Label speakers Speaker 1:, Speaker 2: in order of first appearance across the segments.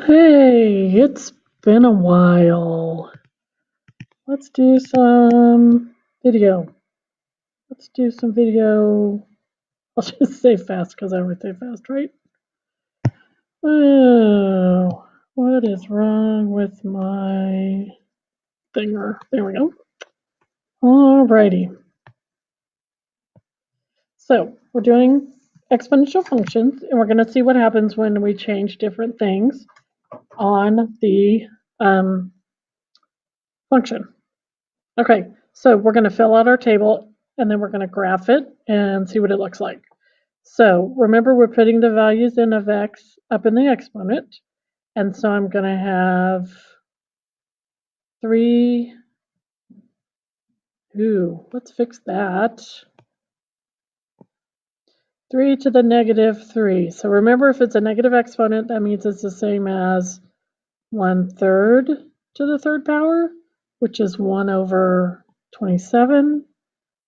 Speaker 1: Hey, it's been a while. Let's do some video. Let's do some video. I'll just say fast because I always say fast, right? Oh, what is wrong with my thinger? There we go. Alrighty. So we're doing exponential functions, and we're going to see what happens when we change different things on the function. Okay, so we're going to fill out our table and then we're going to graph it and see what it looks like. So remember, we're putting the values in of x up in the exponent. And so I'm going to have 3. Ooh, let's fix that. 3 to the negative 3. So remember, if it's a negative exponent, that means it's the same as 1/3 to the third power, which is 1 over 27.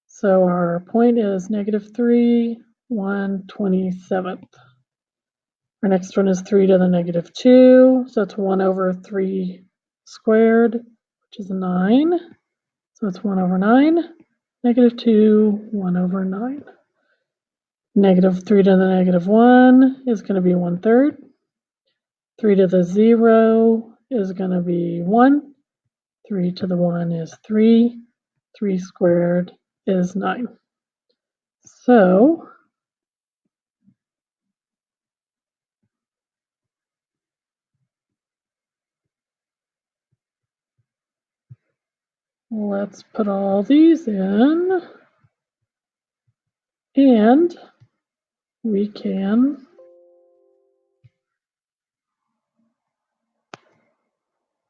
Speaker 1: So our point is -3, 1/27. Our next one is 3 to the negative 2. So it's 1 over 3 squared, which is 9. So it's 1 over 9. -2, 1 over 9. -3 to the negative 1 is going to be 1/3. 3 to the 0 is going to be 1. 3 to the 1 is 3. 3 squared is 9. So let's put all these in, and we can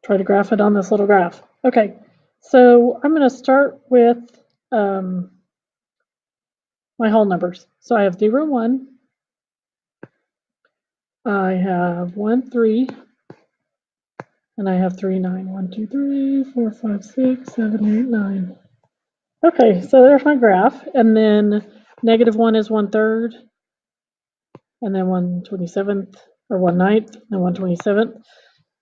Speaker 1: try to graph it on this little graph. Okay, so I'm going to start with my whole numbers. So I have 0, 1. I have 1, 3. And I have 3, 9. 1, 2, 3, 4, 5, 6, 7, 8, 9. Okay, so there's my graph. And then -1 is 1/3. And then 1/27th, or 1/9, and 1/27th.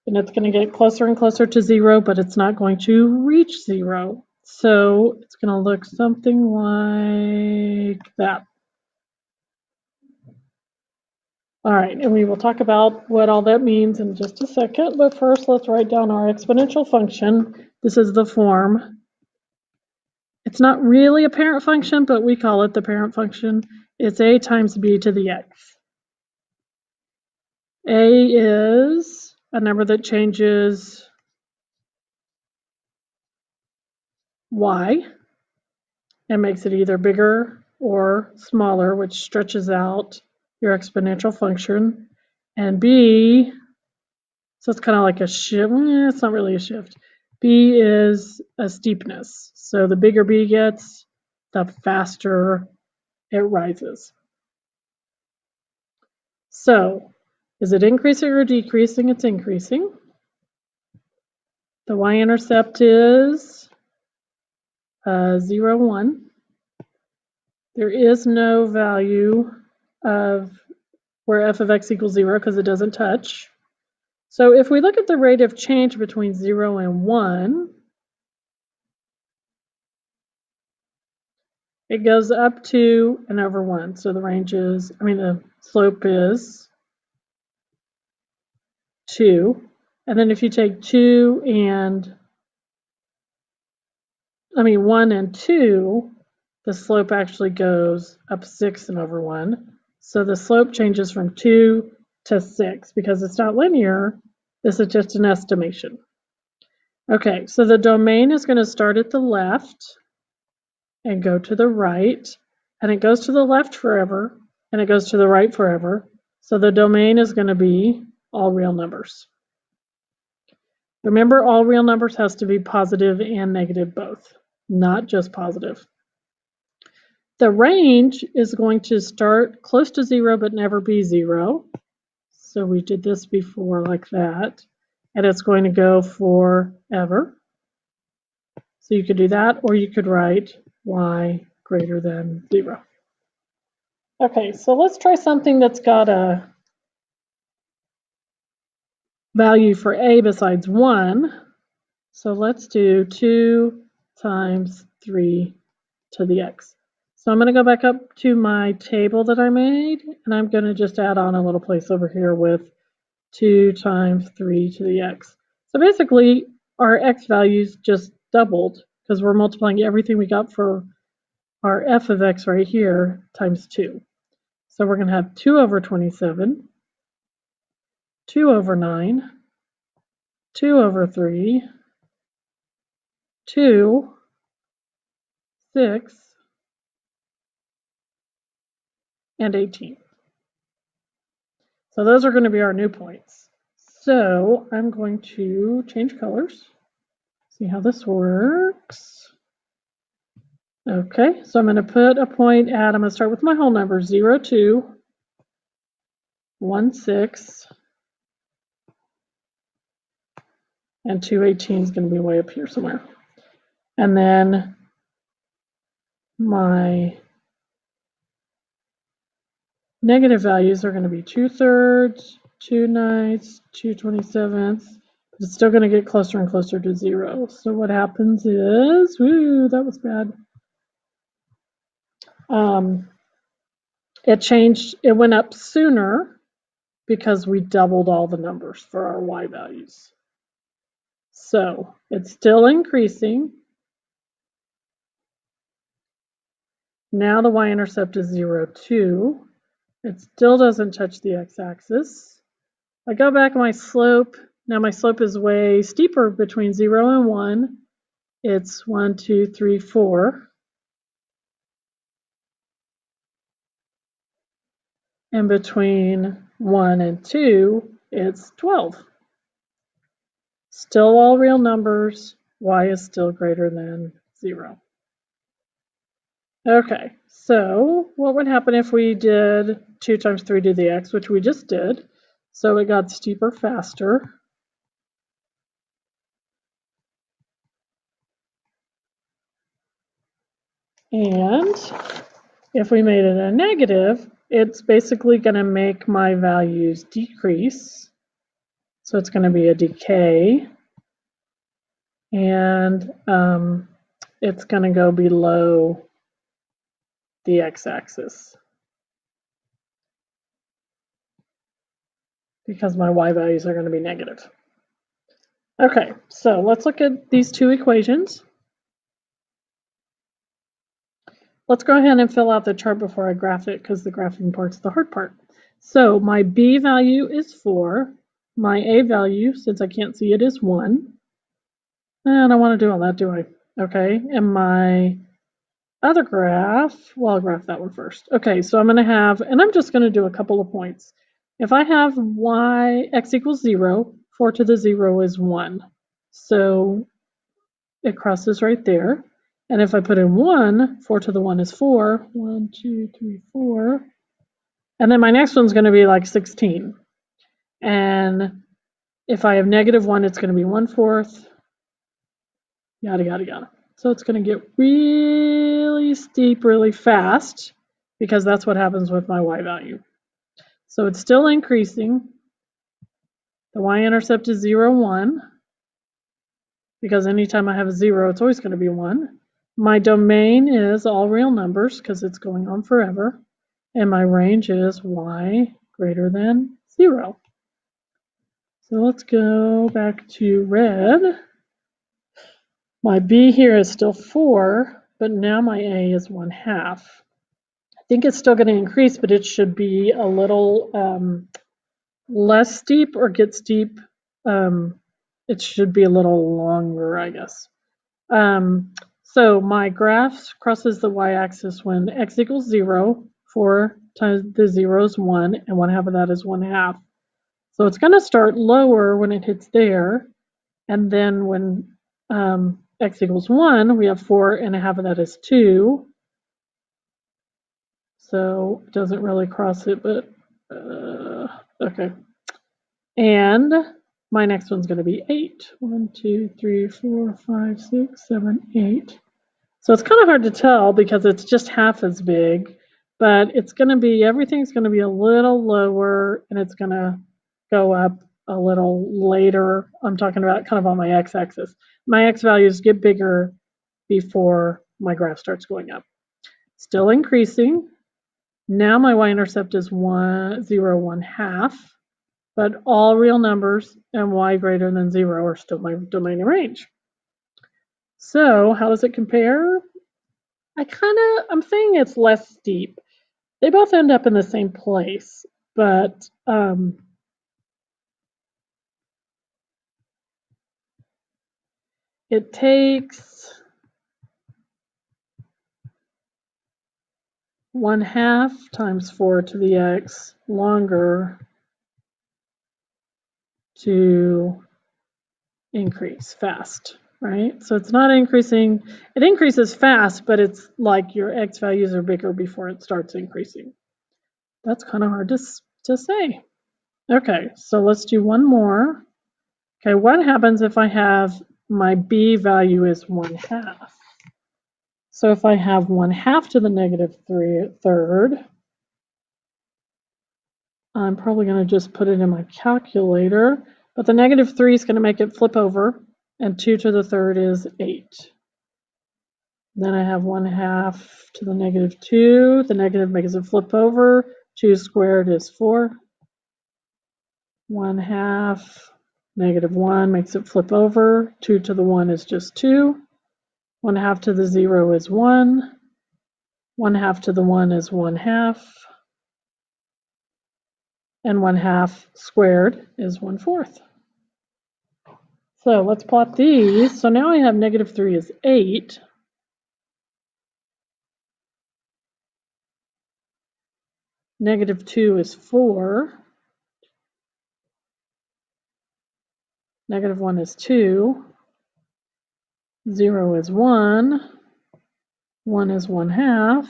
Speaker 1: And it's going to get closer and closer to 0, but it's not going to reach 0. So it's going to look something like that. All right, and we will talk about what all that means in just a second. But first, let's write down our exponential function. This is the form. It's not really a parent function, but we call it the parent function. It's a times b to the x. A is a number that changes y and makes it either bigger or smaller, which stretches out your exponential function. And b, so it's kind of like a shift. It's not really a shift. B is a steepness. So the bigger b gets, the faster it rises. So is it increasing or decreasing? It's increasing. The y-intercept is 0, 1. There is no value of where f of x equals 0 because it doesn't touch. So if we look at the rate of change between 0 and 1, it goes up to and over 1. So the range is, the slope is 2. And then if you take 1 and 2, the slope actually goes up 6 and over 1. So the slope changes from 2 to 6 because it's not linear. This is just an estimation. Okay, so the domain is going to start at the left and go to the right, and it goes to the left forever, and it goes to the right forever. So the domain is going to be all real numbers. Remember, all real numbers has to be positive and negative both, not just positive. The range is going to start close to 0 but never be 0. So we did this before like that. And it's going to go forever. So you could do that, or you could write y greater than 0. Okay, so let's try something that's got a value for a besides 1. So let's do 2 times 3 to the x. So I'm going to go back up to my table that I made, and I'm going to just add on a little place over here with 2 times 3 to the x. So basically, our x values just doubled because we're multiplying everything we got for our f of x right here times 2. So we're going to have 2 over 27, 2 over 9, 2 over 3, 2, 6, and 18. So those are going to be our new points. So I'm going to change colors, see how this works. Okay, so I'm going to put a point at, I'm going to start with my whole numbers, 0, 2, 1, 6, and 218 is going to be way up here somewhere. And then my negative values are going to be 2/3, 2/9, 2/27. It's still going to get closer and closer to 0. So what happens is, woo, that was bad. It went up sooner because we doubled all the numbers for our y values. So it's still increasing. Now the y-intercept is 0, 2. It still doesn't touch the x-axis. I go back my slope. Now my slope is way steeper between 0 and 1. It's 1, 2, 3, 4. And between 1 and 2, it's 12. Still all real numbers. Y is still greater than 0. Okay, so what would happen if we did 2 times 3 to the x, which we just did? So it got steeper faster. And if we made it a negative, it's basically going to make my values decrease. So it's going to be a decay. And it's going to go below the x-axis because my y values are going to be negative. Okay, so let's look at these two equations. Let's go ahead and fill out the chart before I graph it because the graphing part's the hard part. So my b value is 4. My a value, since I can't see it, is 1. And I don't want to do all that, do I? Okay, and my other graph, well, I'll graph that one first. Okay, so I'm going to have, and I'm just going to do a couple of points. If I have x equals 0, 4 to the 0 is 1. So it crosses right there. And if I put in 1, 4 to the 1 is 4. 1, 2, 3, 4. And then my next one's going to be like 16. And if I have -1, it's going to be 1/4. Yada, yada, yada. So it's going to get really steep really fast because that's what happens with my y value. So it's still increasing. The y-intercept is 0, 1. Because anytime I have a 0, it's always going to be 1. My domain is all real numbers because it's going on forever. And my range is y greater than 0. So let's go back to red. My b here is still 4, but now my a is 1/2. I think it's still going to increase, but it should be a little less steep or get steep. It should be a little longer, I guess. So my graph crosses the y-axis when x equals 0, 4 times the 0 is 1, and 1/2 of that is 1/2. So it's going to start lower when it hits there, and then when x equals 1, we have 4, and 1/2 of that is 2. So it doesn't really cross it, but okay. And my next one's going to be 8. 1, 2, 3, 4, 5, 6, 7, 8. So it's kind of hard to tell because it's just half as big, but it's going to be, everything's going to be a little lower and it's going to go up a little later. I'm talking about kind of on my x-axis. My x values get bigger before my graph starts going up. Still increasing. Now my y-intercept is 1, 0, 1/2, but all real numbers and y greater than 0 are still my domain and range. So how does it compare? I'm saying it's less steep. They both end up in the same place, but it takes 1/2 times 4 to the x longer to increase fast, right? So it's not increasing, it increases fast, but it's like your x values are bigger before it starts increasing. That's kind of hard to say. Okay, so let's do one more. Okay, what happens if I have my b value is 1/2? So if I have 1/2 to the negative third, I'm probably going to just put it in my calculator, but the negative 3 is going to make it flip over, and 2 to the third is 8. Then I have 1/2 to the negative 2. The negative makes it flip over. 2 squared is 4. 1/2, negative 1 makes it flip over. 2 to the 1 is just 2. 1/2 to the 0 is 1. 1/2 to the 1 is 1/2. And 1/2 squared is 1/4. So let's plot these. So now I have negative 3 is 8. Negative 2 is 4. Negative 1 is 2. 0 is 1. 1 is 1/2.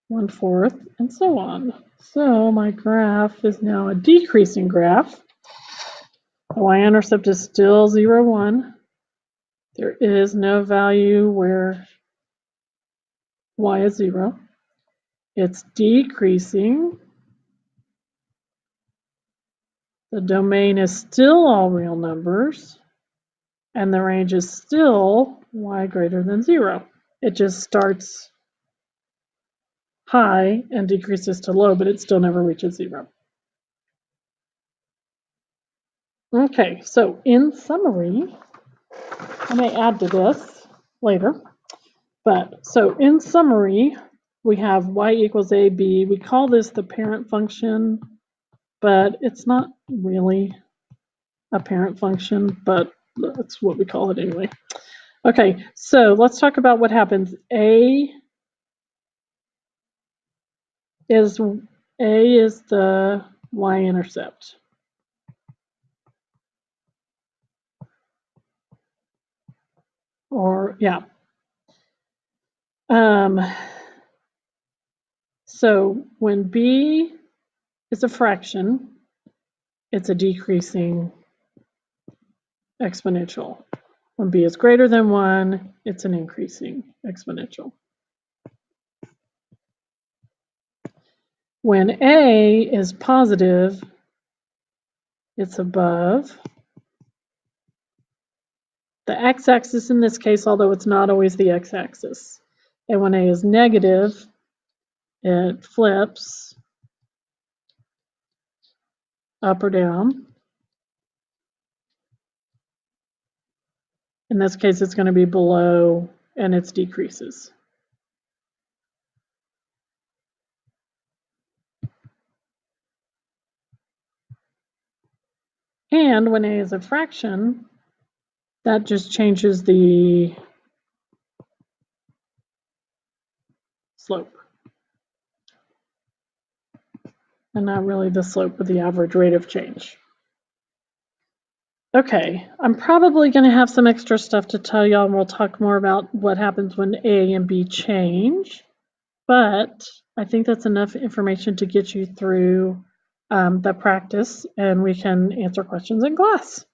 Speaker 1: 1/4, and so on. So my graph is now a decreasing graph. The y-intercept is still 0, 1. There is no value where y is 0. It's decreasing. The domain is still all real numbers, and the range is still y greater than 0. It just starts high and decreases to low, but it still never reaches 0. Okay, so in summary, I may add to this later, but so in summary, we have y equals ab. We call this the parent function, but it's not really a parent function, but that's what we call it anyway. Okay, so let's talk about what happens. A is the y-intercept. Or, yeah. So when b is a fraction, it's a decreasing exponential. When b is greater than 1, it's an increasing exponential. When a is positive, it's above the x-axis in this case, although it's not always the x-axis. And when a is negative, it flips up or down. In this case, it's going to be below, and it decreases. And when a is a fraction, that just changes the slope. And not really the slope, but the average rate of change. Okay, I'm probably going to have some extra stuff to tell y'all, and we'll talk more about what happens when A and B change. But I think that's enough information to get you through the practice, and we can answer questions in class.